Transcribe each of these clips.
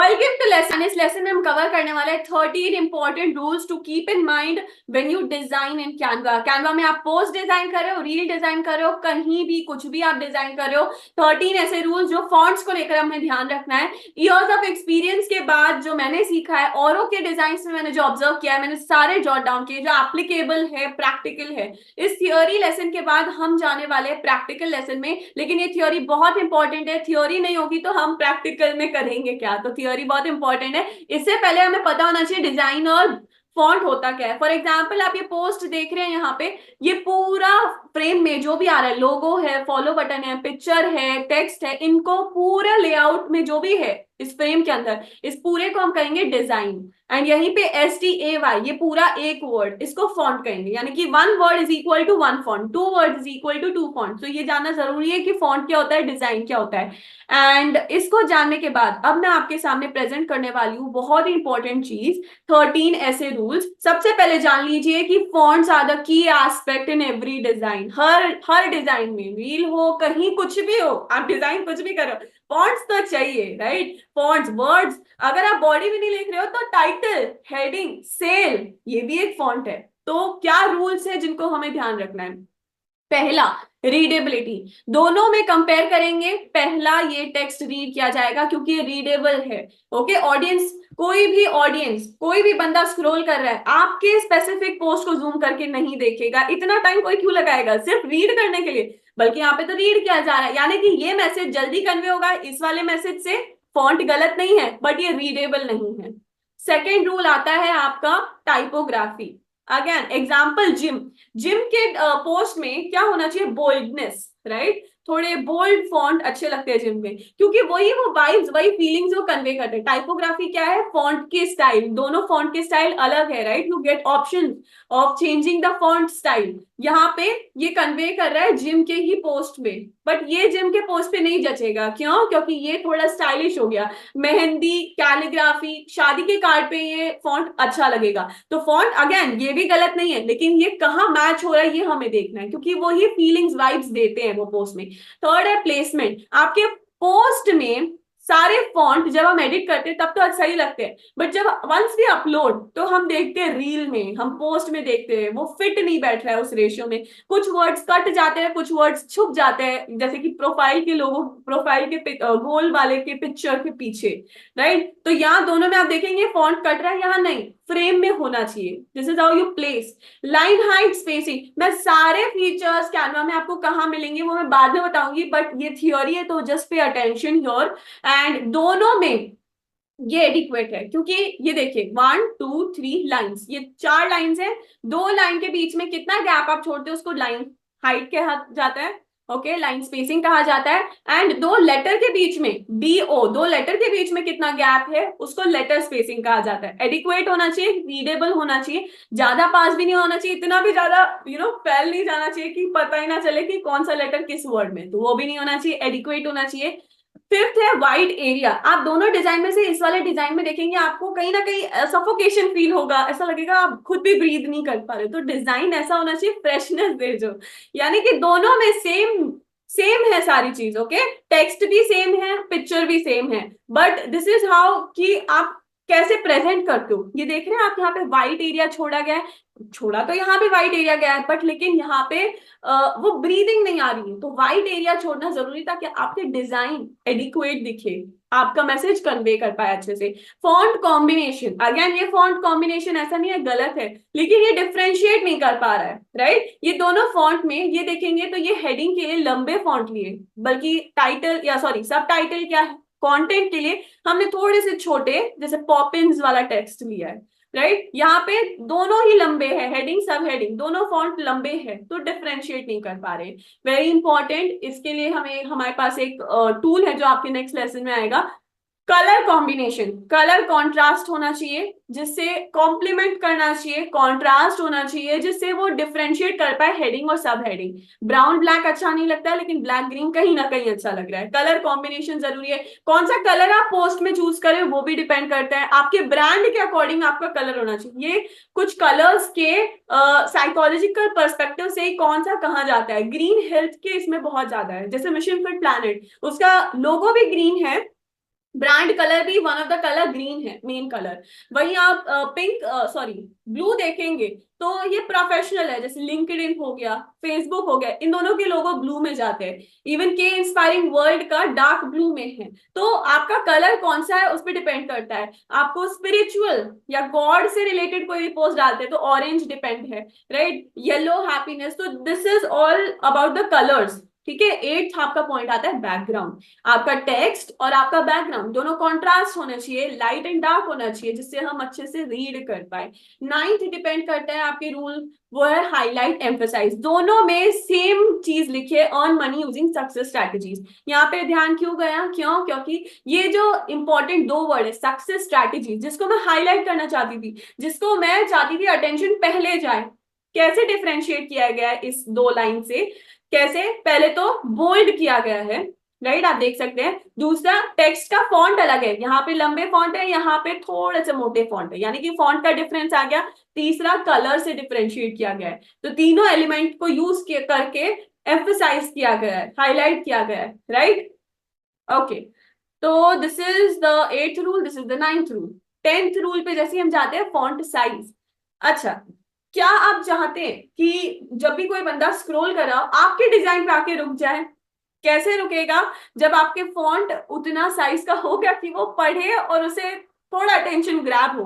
Welcome to lesson. इस lesson में हम कवर करने वाले हैं 13 important rules to keep in mind when you design in Canva. Canva में आप पोस्ट डिजाइन कर रहे हो, रील डिजाइन कर रहे हो, कहीं भी कुछ भी आप डिजाइन कर रहे हो, 13 ऐसे रूल्स जो फॉन्ट्स को लेकर हमें ध्यान रखना है। ईयर्स ऑफ एक्सपीरियंस के बाद जो मैंने सीखा है, औरों के डिजाइन में मैंने जो ऑब्जर्व किया है, मैंने सारे जॉट डाउन किए जो एप्लीकेबल है, प्रैक्टिकल है। इस थियोरी लेसन के बाद हम जाने वाले हैं प्रैक्टिकल लेसन में, लेकिन ये थियोरी बहुत इंपॉर्टेंट है। थियोरी नहीं होगी तो हम प्रैक्टिकल में करेंगे क्या? तो थियोरी बहुत इंपॉर्टेंट है। इससे पहले हमें पता होना चाहिए डिजाइन और फॉन्ट होता क्या है। फॉर एग्जाम्पल आप ये पोस्ट देख रहे हैं यहाँ पे, ये पूरा फ्रेम में जो भी आ रहा है, लोगो है, फॉलो बटन है, पिक्चर है, टेक्स्ट है, इनको पूरा लेआउट में जो भी है इस फ्रेम के अंदर, इस पूरे को हम कहेंगे डिजाइन। एंड यहीं पे STAY, ये पूरा एक वर्ड, इसको फॉन्ट कहेंगे। यानी कि one word is equal to one font, two word is equal to two font. तो ये जानना जरूरी है कि फॉन्ट क्या होता है, डिजाइन क्या होता है। एंड इसको जानने के बाद अब मैं आपके सामने प्रेजेंट करने वाली हूँ बहुत ही इंपॉर्टेंट चीज, 13 ऐसे रूल्स। सबसे पहले जान लीजिए कि fonts are the key aspect in every design. हर डिजाइन में, रील हो, कहीं कुछ भी हो, आप डिजाइन कुछ भी करो, फॉन्ट्स तो चाहिए, राइट? फॉन्ट्स, वर्ड्स, अगर आप बॉडी भी नहीं लिख रहे हो तो टाइटल, हेडिंग, सेल, ये भी एक फॉन्ट है। तो क्या रूल्स है जिनको हमें ध्यान रखना है? पहला, रीडेबिलिटी। दोनों में कंपेयर करेंगे, पहला ये टेक्स्ट रीड किया जाएगा क्योंकि ये रीडेबल है। ओके ऑडियंस, कोई भी बंदा स्क्रॉल कर रहा है, आपके स्पेसिफिक पोस्ट को जूम करके नहीं देखेगा। इतना टाइम कोई क्यों लगाएगा सिर्फ रीड करने के लिए? बल्कि यहाँ पे तो रीड किया जा रहा है, यानी कि ये मैसेज जल्दी कन्वे होगा इस वाले मैसेज से। फॉन्ट गलत नहीं है बट ये रीडेबल नहीं है। सेकेंड रूल आता है आपका typography. Again example, gym. Gym के पोस्ट में क्या होना चाहिए? Boldness, right? थोड़े बोल्ड फॉन्ट अच्छे लगते हैं जिम में, क्योंकि वही वो वाइब्स, वही फीलिंग्स वो कन्वे करते हैं। टाइपोग्राफी क्या है? फॉन्ट के स्टाइल, दोनों फॉन्ट के स्टाइल अलग है, right? You get option of changing the font style. यहाँ पे ये कन्वे कर रहा है जिम के ही पोस्ट में, बट ये जिम के पोस्ट पे नहीं जचेगा। क्यों? क्योंकि ये थोड़ा स्टाइलिश हो गया। मेहंदी, कैलीग्राफी, शादी के कार्ड पे ये फॉन्ट अच्छा लगेगा। तो फॉन्ट अगेन ये भी गलत नहीं है, लेकिन ये कहाँ मैच हो रहा है ये हमें देखना है, क्योंकि वो ही फीलिंग्स, वाइब्स देते हैं वो पोस्ट में। थर्ड है प्लेसमेंट। आपके पोस्ट में सारे फॉन्ट जब हम एडिट करते हैं तब तो अच्छा ही लगते हैं, बट जब वंस भी अपलोड तो हम देखते हैं रील में, हम पोस्ट में देखते हैं वो फिट नहीं बैठ रहा है उस रेशियो में। कुछ वर्ड्स कट जाते हैं, कुछ वर्ड्स छुप जाते हैं, जैसे कि प्रोफाइल के लोगों, प्रोफाइल के गोल वाले के पिक्चर के पीछे, राइट? तो यहाँ दोनों में आप देखेंगे फॉन्ट कट रहा है, यहाँ नहीं, फ्रेम में होना चाहिए। This is how you place. Line height, spacing, मैं सारे फीचर्स कैनवा में आपको कहाँ मिलेंगे वो मैं बाद में बताऊंगी, बट ये थियोरी है तो just pay attention here. And दोनों में ये एडिक्वेट है, क्योंकि ये देखिए 1 2 3 लाइन्स, ये 4 लाइन्स है। 2 लाइन के बीच में कितना गैप आप छोड़ते हो उसको लाइन हाइट कहा जाता है। ओके, लाइन स्पेसिंग कहा जाता है। एंड 2 लेटर के बीच में, DO, 2 लेटर के बीच में कितना गैप है उसको लेटर स्पेसिंग कहा जाता है। एडिक्वेट होना चाहिए, रीडेबल होना चाहिए, ज्यादा पास भी नहीं होना चाहिए, इतना भी ज्यादा फैल नहीं जाना चाहिए कि पता ही ना चले कि कौन सा लेटर किस वर्ड में, तो वो भी नहीं होना चाहिए, एडिक्वेट होना चाहिए। फिफ्थ है वाइड एरिया। आप दोनों डिजाइन में से इस वाले डिजाइन में देखेंगे आपको कहीं ना कहीं सफोकेशन फील होगा, ऐसा लगेगा आप खुद भी ब्रीद नहीं कर पा रहे। तो डिजाइन ऐसा होना चाहिए फ्रेशनेस दे जो, यानी कि दोनों में सेम सेम है सारी चीज। ओके, टेक्स्ट भी सेम है, पिक्चर भी सेम है, बट दिस इज हाउ कि आप कैसे प्रेजेंट करते हो। ये देख रहे हैं आप, यहाँ पे वाइट एरिया छोड़ा गया है, छोड़ा तो यहाँ पे वाइट एरिया गया है, बट लेकिन यहाँ पे वो ब्रीदिंग नहीं आ रही है, तो वाइट एरिया छोड़ना जरूरी था कि आपके डिजाइन एडिक्वेट दिखे, आपका मैसेज कन्वे कर पाए अच्छे से। फॉन्ट कॉम्बिनेशन, अगेन ये फॉन्ट कॉम्बिनेशन ऐसा नहीं है गलत है, लेकिन ये डिफ्रेंशिएट नहीं कर पा रहा है, राइट? ये दोनों फॉन्ट में ये देखेंगे तो ये हेडिंग के लिए लंबे फॉन्ट लिए, बल्कि टाइटल या सॉरी सब टाइटल क्या है, कंटेंट के लिए हमने थोड़े से छोटे, जैसे पॉपिंस वाला टेक्स्ट लिया है, राइट? यहाँ पे दोनों ही लंबे हैं, हेडिंग सब हेडिंग दोनों फॉन्ट लंबे हैं, तो डिफरेंशिएट नहीं कर पा रहे। वेरी इंपॉर्टेंट, इसके लिए हमें हमारे पास एक टूल है जो आपके नेक्स्ट लेसन में आएगा, कलर कॉम्बिनेशन। कलर कॉन्ट्रास्ट होना चाहिए, जिससे कॉम्प्लीमेंट करना चाहिए, कॉन्ट्रास्ट होना चाहिए जिससे वो डिफरेंशिएट कर पाए हेडिंग और सब हेडिंग। ब्राउन ब्लैक अच्छा नहीं लगता है, लेकिन ब्लैक ग्रीन कहीं ना कहीं अच्छा लग रहा है। कलर कॉम्बिनेशन जरूरी है। कौन सा कलर आप पोस्ट में चूज करें वो भी डिपेंड करता है, आपके ब्रांड के अकॉर्डिंग आपका कलर होना चाहिए। ये कुछ कलर्स के साइकोलॉजिकल पर्सपेक्टिव से ही कौन सा कहाँ जाता है। ग्रीन हेल्थ के इसमें बहुत ज्यादा है, जैसे मिशन फिट प्लैनेट, उसका लोगो भी ग्रीन है, ब्रांड कलर भी one of the colour green है, मेन कलर। वहीं आप पिंक सॉरी ब्लू देखेंगे तो ये प्रोफेशनल है, जैसे लिंक्डइन हो गया, फेसबुक हो गया, इन दोनों के लोगो ब्लू में जाते हैं। इवन के इंस्पायरिंग वर्ल्ड का डार्क ब्लू में है। तो आपका कलर कौन सा है उस पर डिपेंड करता है। आपको स्पिरिचुअल या गॉड से रिलेटेड कोई पोस्ट डालते हैं तो ऑरेंज डिपेंड है, राइट, येलो हैप्पीनेस। तो this is all about the colours, ठीक है। एट्थ आपका पॉइंट आता है बैकग्राउंड। आपका टेक्स्ट और आपका बैकग्राउंड दोनों कॉन्ट्रास्ट होना चाहिए, लाइट एंड डार्क होना चाहिए, जिससे हम अच्छे से रीड कर पाए। नाइन्थ डिपेंड करता है आपके रूल, वो है हाईलाइट एम्फेसाइज। दोनों में सेम चीज लिखिए, earn money using success strategies. यहाँ पे ध्यान क्यों गया, क्यों, क्योंकि ये जो इंपॉर्टेंट दो वर्ड है सक्सेस स्ट्रैटेजी, जिसको मैं हाईलाइट करना चाहती थी, जिसको मैं चाहती थी अटेंशन पहले जाए, कैसे डिफ्रेंशिएट किया गया है इस दो लाइन से। कैसे, पहले तो बोल्ड किया गया है, राइट, आप देख सकते हैं। दूसरा, टेक्स्ट का फॉन्ट अलग है, यहाँ पे लंबे फॉन्ट है, यहाँ पे थोड़े से मोटे फॉन्ट है, यानी कि फॉन्ट का डिफरेंस आ गया। तीसरा, कलर से डिफरेंशिएट किया गया है। तो तीनों एलिमेंट को यूज करके एम्फसाइज किया गया है, हाईलाइट किया गया है, राइट। ओके, तो this is the eighth rule, this is the ninth rule. Tenth rule पे जैसे हम जाते हैं, फॉन्ट साइज। अच्छा, क्या आप चाहते हैं कि जब भी कोई बंदा स्क्रॉल कर रहा हो आपके डिजाइन पे आके रुक जाए? कैसे रुकेगा? जब आपके फॉन्ट उतना साइज का हो गया कि वो पढ़े और उसे थोड़ा अटेंशन ग्रैब हो।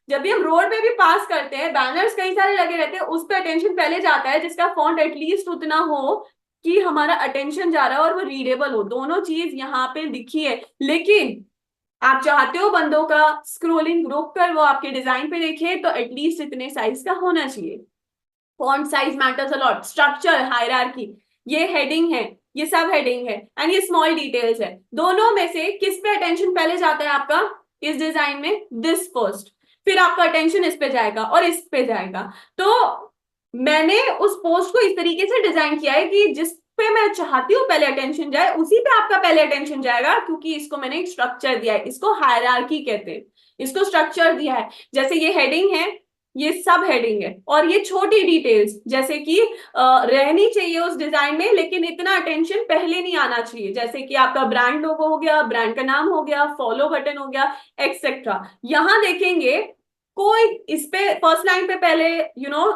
जब भी हम रोड पे भी पास करते हैं, बैनर्स कई सारे लगे रहते हैं, उस पर अटेंशन पहले जाता है जिसका फॉन्ट एटलीस्ट उतना हो कि हमारा अटेंशन जा रहा है और वो रीडेबल हो। दोनों चीज यहाँ पे लिखी है, लेकिन आप चाहते हो बंदों का स्क्रोलिंग रोक कर वो आपके डिजाइन पे देखे, तो एटलीस्ट इतने साइज का होना चाहिए। Font size matters a lot. Structure, hierarchy, ये हेडिंग है, ये सब हेडिंग है, एंड ये स्मॉल डिटेल्स है। दोनों में से किस पे अटेंशन पहले जाता है आपका इस डिजाइन में? This first. फिर आपका अटेंशन इस पे जाएगा और इस पे जाएगा। तो मैंने उस पोस्ट को इस तरीके से डिजाइन किया है कि जिस पे मैं चाहती हूँ पहले अटेंशन जाए, उसी पे आपका पहले अटेंशन जाएगा, क्योंकि इसको मैंने एक स्ट्रक्चर दिया है। इसको हायरार्की कहते हैं, इसको स्ट्रक्चर दिया है। जैसे ये हेडिंग है, ये सब हेडिंग है, और ये छोटी डिटेल्स जैसे कि रहनी चाहिए उस डिजाइन में, लेकिन इतना अटेंशन पहले नहीं आना चाहिए। जैसे कि आपका ब्रांड लोगो हो गया, ब्रांड का नाम हो गया, फॉलो बटन हो गया, एक्सेट्रा। यहां देखेंगे कोई इस पे फर्स्ट लाइन पे पहले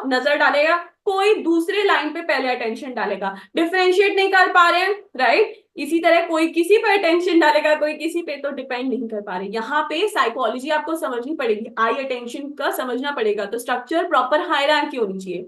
नजर डालेगा, कोई दूसरे लाइन पे पहले अटेंशन डालेगा। डिफरेंशिएट नहीं कर पा रहे हैं, राइट। इसी तरह कोई किसी पे अटेंशन डालेगा, कोई किसी पे, तो डिपेंड नहीं कर पा रहे। यहाँ पे साइकोलॉजी आपको समझनी पड़ेगी, आई अटेंशन का समझना पड़ेगा। तो स्ट्रक्चर प्रॉपर हायरार्की होनी चाहिए।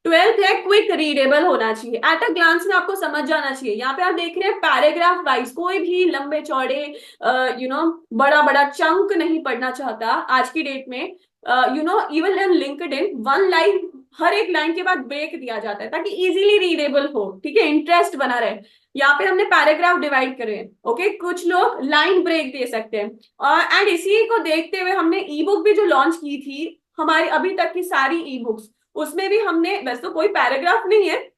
ट्वेल्थ है क्विक रीडेबल होना चाहिए, एट अ ग्लांस में आपको समझ जाना चाहिए। यहाँ पे आप देख रहे हैं पैराग्राफ वाइज, कोई भी लंबे चौड़े बड़ा बड़ा चंक नहीं पढ़ना चाहता आज की डेट में। Even in LinkedIn one line, हर एक लाइन के बाद ब्रेक दिया जाता है ताकि इजीली रीडेबल हो, ठीक है, इंटरेस्ट बना रहे। यहाँ पे हमने पैराग्राफ डिवाइड करे हैं, ओके। कुछ लोग लाइन ब्रेक दे सकते हैं, एंड इसी को देखते हुए हमने ई बुक भी जो लॉन्च की थी, हमारी अभी तक की सारी ई बुक्स, उसमें भी हमने, वैसे तो कोई पैराग्राफ नहीं है,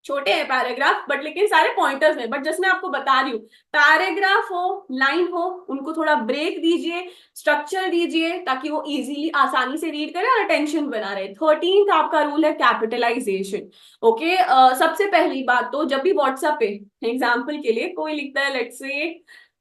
छोटे हैं पैराग्राफ, बट लेकिन सारे पॉइंटर्स हैं। बट जैसे मैं आपको बता रही हूँ, पैराग्राफ हो, लाइन हो, उनको थोड़ा ब्रेक दीजिए, स्ट्रक्चर दीजिए, ताकि वो इजीली आसानी से रीड करे और अटेंशन बना रहे। 13th आपका रूल है कैपिटलाइजेशन, ओके। सबसे पहली बात तो, जब भी व्हाट्सएप पे एग्जाम्पल के लिए कोई लिखता है, let's say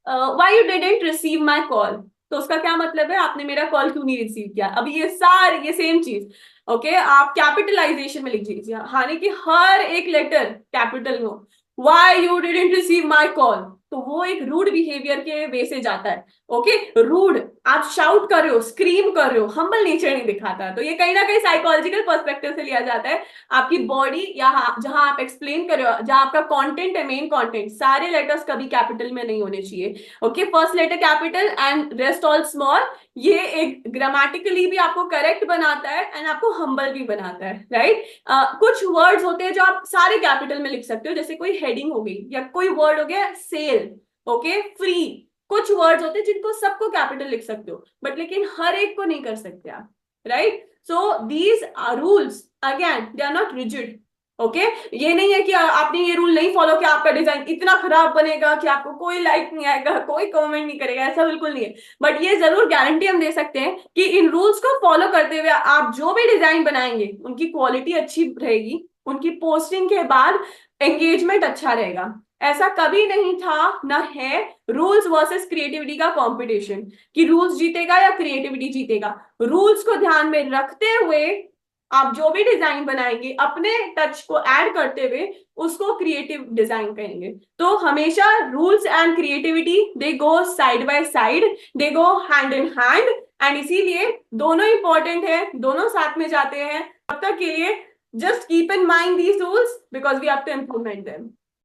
why you didn't receive my call, तो उसका क्या मतलब है, आपने मेरा कॉल क्यों नहीं रिसीव किया। अभी ये सारे, ये सेम चीज, ओके, आप कैपिटलाइजेशन में लिख दीजिए, हालांकि कि हर एक लेटर कैपिटल हो। Why you didn't receive my call, तो वो एक रूड बिहेवियर के वे से जाता है, ओके। रूड, आप शाउट कर रहे हो, स्क्रीम कर रहे हो, हम्बल नेचर नहीं दिखाता। तो ये कहीं ना कहीं साइकोलॉजिकल पर्सपेक्टिव से लिया जाता है। आपकी बॉडी या जहां आप एक्सप्लेन कर रहे हो, जहां आपका कंटेंट है, मेन कंटेंट, सारे लेटर्स कभी कैपिटल में नहीं होने चाहिए, okay. First letter capital and rest all small. ये एक ग्रामेटिकली भी आपको करेक्ट बनाता है एंड आपको हम्बल भी बनाता है, राइट। कुछ वर्ड्स होते हैं जो आप सारे कैपिटल में लिख सकते हो, जैसे कोई हेडिंग हो गई, या कोई वर्ड हो गया सेल, ओके, फ्री। कुछ वर्ड्स होते हैं जिनको सबको कैपिटल लिख सकते हो, बट लेकिन हर एक को नहीं कर सकते आप, right. So these are rules, again they are not rigid, okay. ये नहीं है कि आपने ये रूल नहीं फॉलो किया आपका डिजाइन इतना खराब बनेगा कि आपको कोई लाइक नहीं आएगा, कोई कमेंट नहीं करेगा, ऐसा बिल्कुल नहीं है। बट ये जरूर गारंटी हम दे सकते हैं कि इन रूल्स को फॉलो करते हुए आप जो भी डिजाइन बनाएंगे उनकी क्वालिटी अच्छी रहेगी, उनकी पोस्टिंग के बाद एंगेजमेंट अच्छा रहेगा, ऐसा कभी नहीं था, ना है, रूल्स वर्सेस क्रिएटिविटी का कंपटीशन कि रूल्स जीतेगा या क्रिएटिविटी जीतेगा। रूल्स को ध्यान में रखते हुए आप जो भी डिजाइन बनाएंगे अपने टच को ऐड करते हुए उसको क्रिएटिव डिजाइन कहेंगे। तो हमेशा rules and creativity they go side by side, they go hand in hand, and इसीलिए दोनों इंपॉर्टेंट है, दोनों साथ में जाते हैं। तब तक के लिए just keep in mind these rules because we have to implement them.